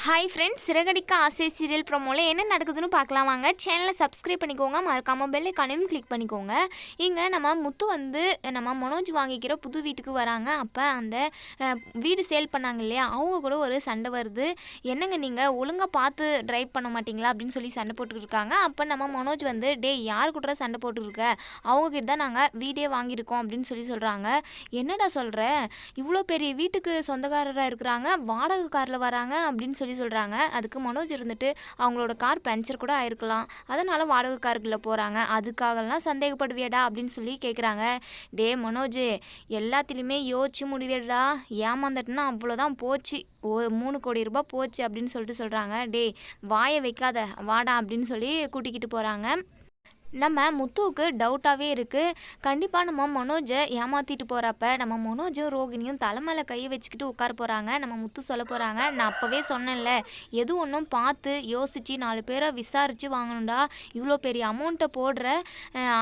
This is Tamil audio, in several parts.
ஹாய் ஃப்ரெண்ட்ஸ், சிறகடிக்க ஆசை சீரியல் ப்ரோமோவில் என்ன நடக்குதுன்னு பார்க்கலாம் வாங்க. சேனலை சப்ஸ்கிரைப் பண்ணிக்கோங்க, மறக்காமல் பெல் ஐக்கானையும் கிளிக் பண்ணிக்கோங்க. இங்கே நம்ம முத்து வந்து நம்ம மனோஜ் வாங்கிக்கிற புது வீட்டுக்கு வராங்க. அப்போ அந்த வீடு சேல் பண்ணாங்க இல்லையா, அவங்க கூட ஒரு சண்டை வருது. என்னங்க நீங்கள் ஒழுங்காக பார்த்து ட்ரைவ் பண்ண மாட்டிங்களா அப்படின்னு சொல்லி சண்டை போட்டுக்கிட்டு இருக்காங்க. அப்போ நம்ம மனோஜ் வந்து யார் கூட சண்டை போட்டுருக்க, அவங்கக்கிட்ட தான் நாங்கள் வீடே வாங்கியிருக்கோம் அப்படின்னு சொல்லி சொல்கிறாங்க. என்னடா சொல்கிற, இவ்வளோ பெரிய வீட்டுக்கு சொந்தக்காரராக இருக்கிறாங்க, வாடகை காரில் வராங்க அப்படின்னு சொல்லி சொல்கிறாங்க. அதுக்கு மனோஜ் இருந்துட்டு அவங்களோட கார் பஞ்சர் கூட ஆயிருக்கலாம், அதனால் வாடகை காருக்குள்ளே போகிறாங்க, அதுக்காகலாம் சந்தேகப்படுவியடா அப்படின்னு சொல்லி கேட்குறாங்க. மனோஜ், எல்லாத்துலேயுமே யோசிச்சு முடிவேடா, ஏமாந்துட்டுனா அவ்வளோதான் போச்சு, 3 கோடி ரூபாய் போச்சு அப்படின்னு சொல்லிட்டு சொல்கிறாங்க. வாயை வைக்காத வாடா அப்படின்னு சொல்லி கூட்டிக்கிட்டு போகிறாங்க. நம்ம முத்துவுக்கு டவுட்டாகவே இருக்குது. கண்டிப்பாக நம்ம மனோஜை ஏமாற்றிட்டு போகிறப்ப நம்ம மனோஜும் ரோகிணியும் தலைமையில் கையை வச்சுக்கிட்டு உட்கார போகிறாங்க. நம்ம முத்து சொல்ல போகிறாங்க, நான் அப்போவே சொன்னேன்ல, எது ஒன்றும் பார்த்து யோசித்து 4 பேரை விசாரித்து வாங்கணும்டா, இவ்வளோ பெரிய அமௌண்ட்டை போடுற,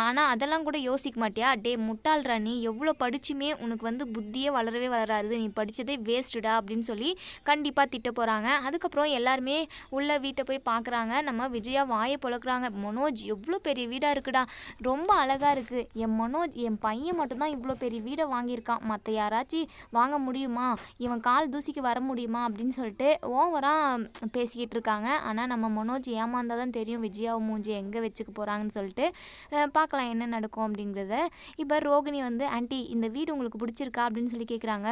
ஆனால் அதெல்லாம் கூட யோசிக்க மாட்டியா, முட்டாள்ரா நீ, எவ்வளோ படிச்சுமே உனக்கு வந்து புத்தியே வளரவே வளராது, நீ படித்ததே வேஸ்ட்டுடா அப்படின்னு சொல்லி கண்டிப்பாக திட்ட போகிறாங்க. அதுக்கப்புறம் எல்லாருமே உள்ள வீட்டை போய் பார்க்குறாங்க. நம்ம விஜயா வாயை பொழக்கிறாங்க. மனோஜ், எவ்வளோ பெரிய வீடாக இருக்குடா, ரொம்ப அழகாக இருக்குது, என் மனோஜ், என் பையன் மட்டும்தான் இவ்வளோ பெரிய வீடை வாங்கியிருக்கான், மற்ற யாராச்சும் வாங்க முடியுமா, இவன் கால் தூசிக்கு வர முடியுமா அப்படின்னு சொல்லிட்டு ஓவராக பேசிக்கிட்டு இருக்காங்க. ஆனால் நம்ம மனோஜ் ஏமாந்தால் தான் தெரியும் விஜயாவை மூஞ்சி எங்கே வச்சுக்க போகிறாங்கன்னு சொல்லிட்டு பார்க்கலாம் என்ன நடக்கும் அப்படிங்கிறத. இப்போ ரோகிணி வந்து, ஆண்டி இந்த வீடு உங்களுக்கு பிடிச்சிருக்கா அப்படின்னு சொல்லி கேட்குறாங்க.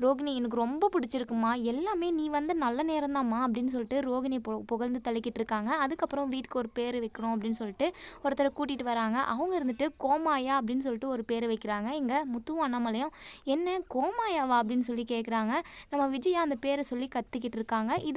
ரோகிணி, எனக்கு ரொம்ப பிடிச்சிருக்குமா, எல்லாமே நீ வந்து நல்ல நேரம் தான்மா அப்படின்னு சொல்லிட்டு ரோகிணி புகழ்ந்து தள்ளிக்கிட்டு இருக்காங்க. அதுக்கப்புறம் வீட்டுக்கு ஒரு பேர் வைக்கணும் அப்படின்னு சொல்லிட்டு ஒருத்தரை கூட்டிகிட்டு வராங்க. அவங்க இருந்துட்டு கோமாயா அப்படின்னு சொல்லிட்டு ஒரு பேர் வைக்கிறாங்க. இங்கே முத்துவும் அண்ணாமலையும், என்ன கோமாயாவா அப்படின்னு சொல்லி கேட்குறாங்க. நம்ம விஜயா அந்த பேரை சொல்லி கத்திக்கிட்டு இருக்காங்க. இது